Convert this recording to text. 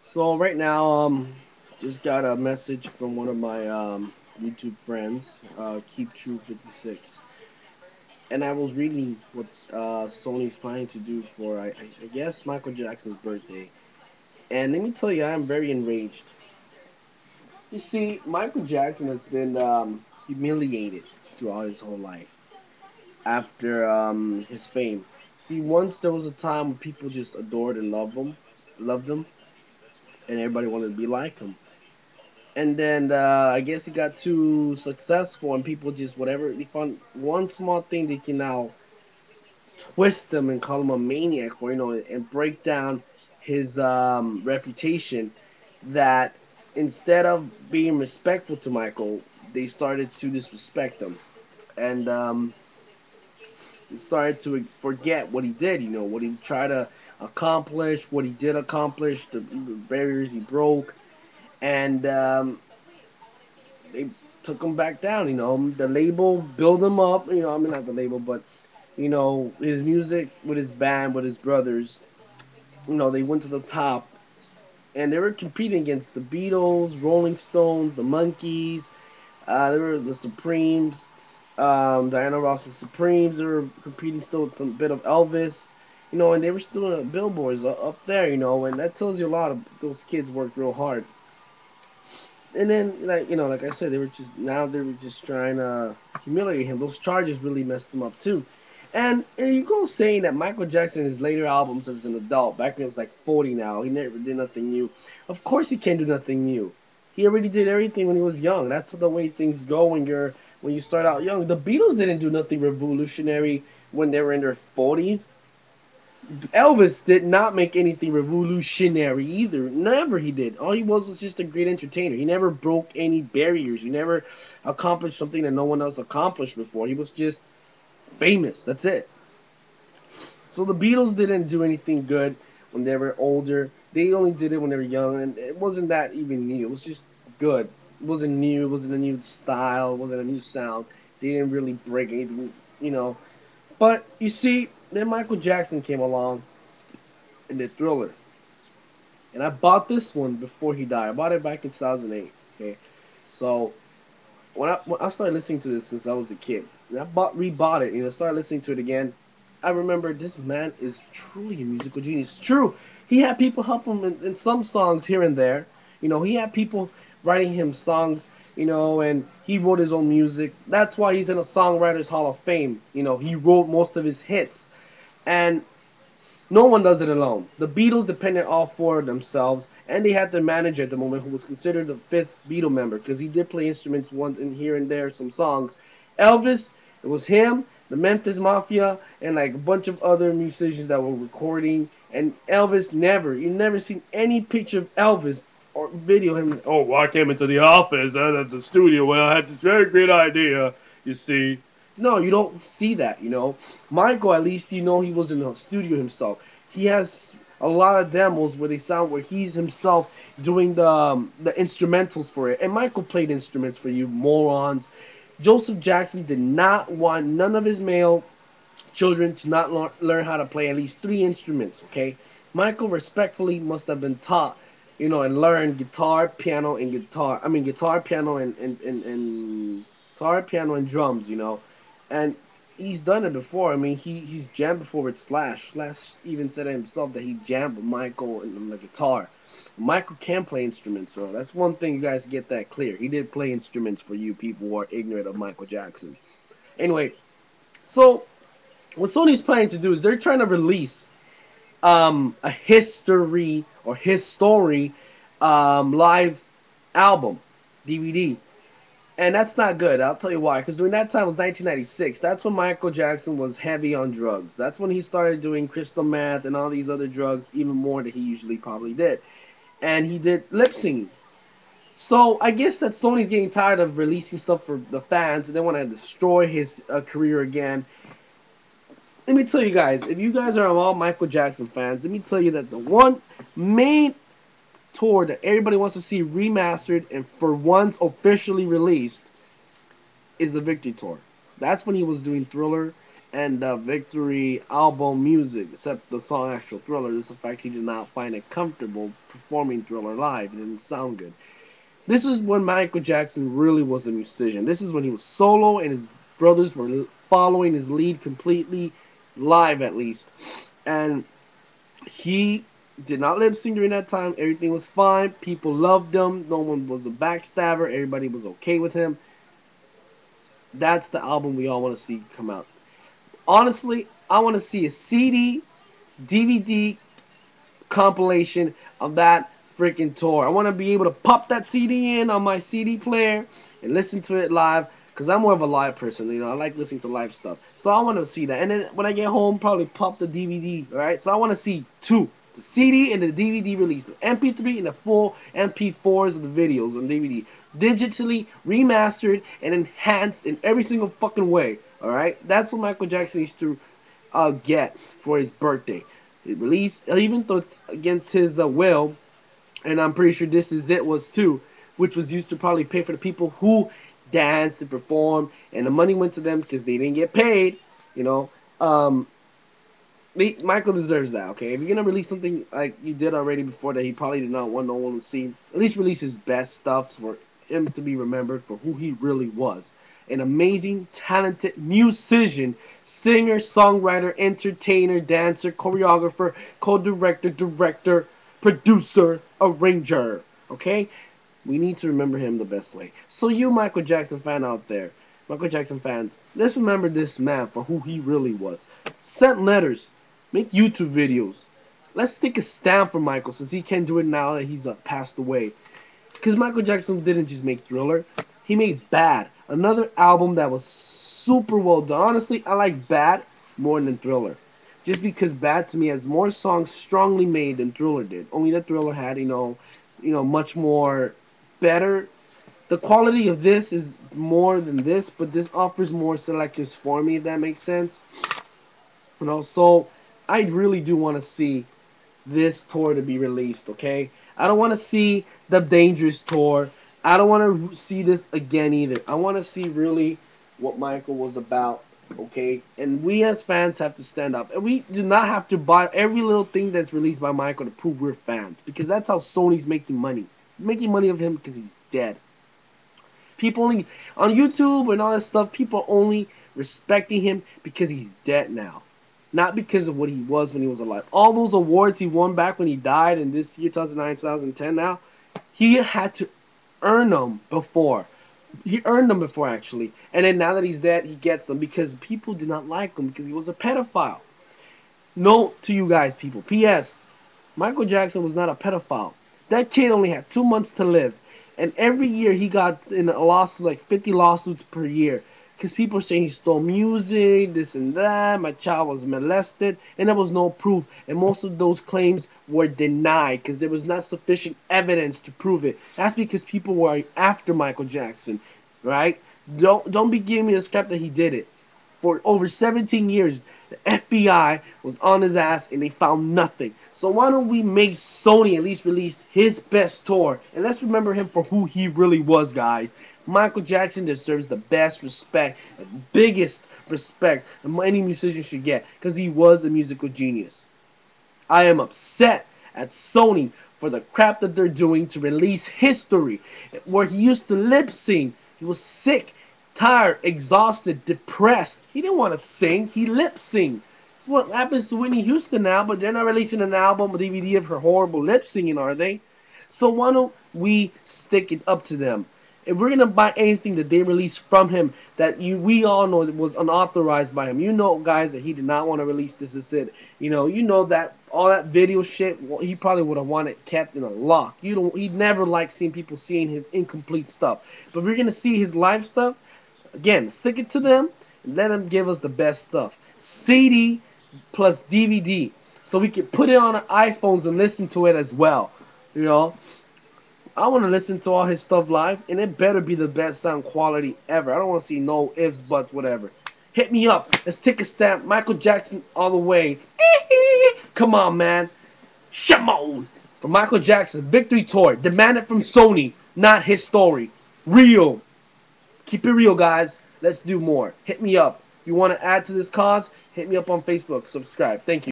So right now, just got a message from one of my YouTube friends, Keep True 56, and I was reading what Sony's planning to do for I guess Michael Jackson's birthday, and let me tell you, I'm very enraged. You see, Michael Jackson has been humiliated throughout his whole life after his fame. See, once there was a time when people just adored and loved him, and everybody wanted to be like him. And then I guess he got too successful, and people just whatever they found one small thing they can now twist him and call him a maniac, or and break down his reputation. That instead of being respectful to Michael, they started to disrespect him, and started to forget what he did. What he tried to accomplish, what he did accomplish, the barriers he broke, and they took him back down. The label built him up. I mean, not the label, but his music with his band with his brothers. They went to the top, and they were competing against the Beatles, Rolling Stones, the Monkees. They were the Supremes, Diana Ross's Supremes. They were competing still with some bit of Elvis. And they were still in the billboards up there. And that tells you a lot of those kids worked real hard. And then like I said, they were just trying to humiliate him. Those charges really messed him up too. And you go saying that Michael Jackson in his later albums as an adult, back when he was like 40 now, he never did nothing new. Of course he can't do nothing new. He already did everything when he was young. That's the way things go when you start out young. The Beatles didn't do nothing revolutionary when they were in their 40s. Elvis did not make anything revolutionary either. Never he did. All he was just a great entertainer. He never broke any barriers. He never accomplished something that no one else accomplished before. He was just famous. That's it. So the Beatles didn't do anything good when they were older. They only did it when they were young, and it wasn't that even new. It was just good. It wasn't new. It wasn't a new style. It wasn't a new sound. They didn't really break anything. But you see, then Michael Jackson came along and did Thriller. And I bought this one before he died. I bought it back in 2008. Okay, so when I started listening to this since I was a kid, and I rebought it. Started listening to it again. I remember this man is truly a musical genius. True, he had people help him in some songs here and there. He had people writing him songs. And he wrote his own music. That's why he's in a Songwriters Hall of Fame. He wrote most of his hits, and no one does it alone. The Beatles depended all four of themselves, and they had their manager at the moment, who was considered the fifth Beatle member, because he did play instruments once in here and there, some songs. Elvis, it was him, the Memphis Mafia, and like a bunch of other musicians that were recording. And Elvis you never seen any picture of Elvis or video him. Oh, well, I came into the office at the studio when I had this very great idea. You see, no, you don't see that. Michael, at least he was in the studio himself. He has a lot of demos where they sound where he's himself doing the instrumentals for it. And Michael played instruments for you morons. Joseph Jackson did not want none of his male children to not learn how to play at least three instruments. Okay, Michael respectfully must have been taught, and learned guitar, piano, and guitar. I mean, guitar, piano, and guitar, piano, and drums. And he's done it before. I mean, he's jammed before with Slash. Slash even said it himself that he jammed with Michael on the guitar. Michael can play instruments, so that's one thing you guys get that clear. He did play instruments for you people who are ignorant of Michael Jackson. Anyway, so what Sony's planning to do is they're trying to release a history or his story live album DVD. And that's not good. I'll tell you why. Because during that time was 1996. That's when Michael Jackson was heavy on drugs. That's when he started doing crystal meth and all these other drugs, even more than he usually probably did. And he did lip singing. So I guess that Sony's getting tired of releasing stuff for the fans, and they want to destroy his career again. Let me tell you guys, if you guys are all Michael Jackson fans, let me tell you that the one main tour that everybody wants to see remastered and for once officially released is the Victory Tour. That's when he was doing Thriller and the Victory album music, except the song actual Thriller, is the fact he did not find it comfortable performing Thriller live. It didn't sound good. This was when Michael Jackson really was a musician. This is when he was solo and his brothers were following his lead completely, live at least. And he did not lip sync during that time. Everything was fine. People loved him. No one was a backstabber. Everybody was okay with him. That's the album we all want to see come out. Honestly, I want to see a CD, DVD compilation of that freaking tour. I want to be able to pop that CD in on my CD player and listen to it live, because I'm more of a live person. I like listening to live stuff. So I want to see that. And then when I get home, probably pop the DVD, all right? So I want to see two. The CD and the DVD release. The MP3 and the full MP4s of the videos on DVD. Digitally remastered and enhanced in every single fucking way, all right? That's what Michael Jackson used to get for his birthday. It released, even though it's against his will, and I'm pretty sure This Is It was too, which was used to probably pay for the people who danced and performed, and the money went to them because they didn't get paid. Michael deserves that, okay? If you're gonna release something like you did already before that he probably did not want no one to see, at least release his best stuff for him to be remembered for who he really was. An amazing, talented musician, singer, songwriter, entertainer, dancer, choreographer, co-director, director, producer, arranger, okay? We need to remember him the best way. So you Michael Jackson fan out there, Michael Jackson fans, let's remember this man for who he really was. Send letters. Make YouTube videos. Let's take a stand for Michael, since he can't do it now that he's passed away. Because Michael Jackson didn't just make Thriller. He made Bad. Another album that was super well done. Honestly, I like Bad more than Thriller. Just because Bad to me has more songs strongly made than Thriller did. Only that Thriller had, much more better. The quality of this is more than this, but this offers more selections for me, if that makes sense. So I really do want to see this tour to be released, okay? I don't want to see the Dangerous tour. I don't want to see this again either. I want to see really what Michael was about, okay? And we as fans have to stand up. And we do not have to buy every little thing that's released by Michael to prove we're fans, because that's how Sony's making money. Making money of him because he's dead. People only, on YouTube and all that stuff, people are only respecting him because he's dead now. Not because of what he was when he was alive. All those awards he won back when he died in this year, 2009, 2010 now, he had to earn them before. He earned them before, actually. And then now that he's dead, he gets them because people did not like him because he was a pedophile. Note to you guys, people. P.S. Michael Jackson was not a pedophile. That kid only had 2 months to live. And every year he got in a lawsuit, like 50 lawsuits per year. Because people are saying he stole music, this and that, my child was molested, and there was no proof. And most of those claims were denied because there was not sufficient evidence to prove it. That's because people were after Michael Jackson, right? Don't be giving me the crap that he did it. For over 17 years, the FBI was on his ass and they found nothing. So why don't we make Sony at least release his best tour? And let's remember him for who he really was, guys. Michael Jackson deserves the best respect, the biggest respect that any musician should get, because he was a musical genius. I am upset at Sony for the crap that they're doing to release History, where he used to lip sync. He was sick, tired, exhausted, depressed. He didn't want to sing. He lip synced. It's what happens to Whitney Houston now, but they're not releasing an album or DVD of her horrible lip singing, are they? So why don't we stick it up to them? If we're gonna buy anything that they release from him that we all know was unauthorized by him, guys, that he did not want to release This Is It. That all that video shit, he probably would have wanted kept in a lock. He never liked seeing people seeing his incomplete stuff. But we're gonna see his live stuff. Again, stick it to them and let them give us the best stuff. CD plus DVD, so we can put it on our iPhones and listen to it as well. I want to listen to all his stuff live, and it better be the best sound quality ever. I don't want to see no ifs, buts, whatever. Hit me up. Let's take a stamp. Michael Jackson all the way. Come on, man. Shimon. For Michael Jackson, Victory Tour. Demand it from Sony, not his story. Real. Keep it real, guys. Let's do more. Hit me up. you want to add to this cause, hit me up on Facebook. Subscribe. Thank you.